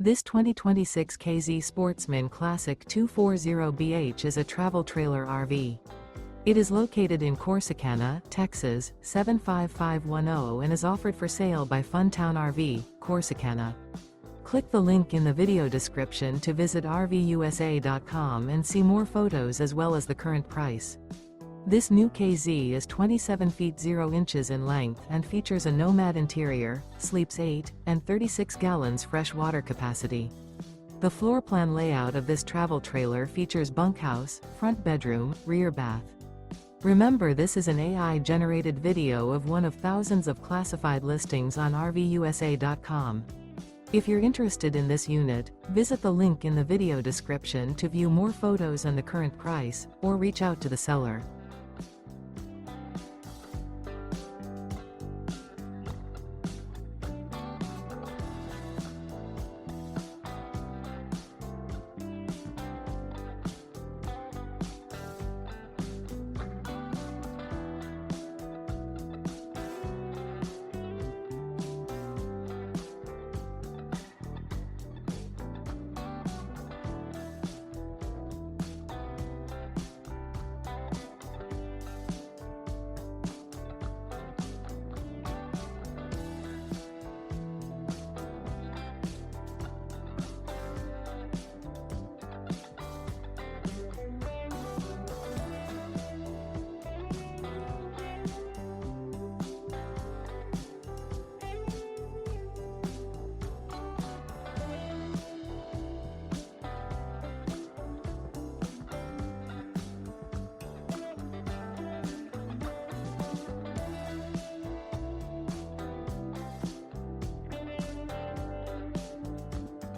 This 2026 K-Z Sportsmen Classic 240BH is a travel trailer RV. It is located in Corsicana, Texas, 75510 and is offered for sale by Funtown RV, Corsicana. Click the link in the video description to visit RVUSA.com and see more photos as well as the current price. This new K-Z is 27 feet 0 inches in length and features a NOMAD interior, sleeps 8, and 36 gallons fresh water capacity. The floor plan layout of this travel trailer features bunkhouse, front bedroom, rear bath. Remember, this is an AI-generated video of one of thousands of classified listings on RVUSA.com. If you're interested in this unit, visit the link in the video description to view more photos and the current price, or reach out to the seller.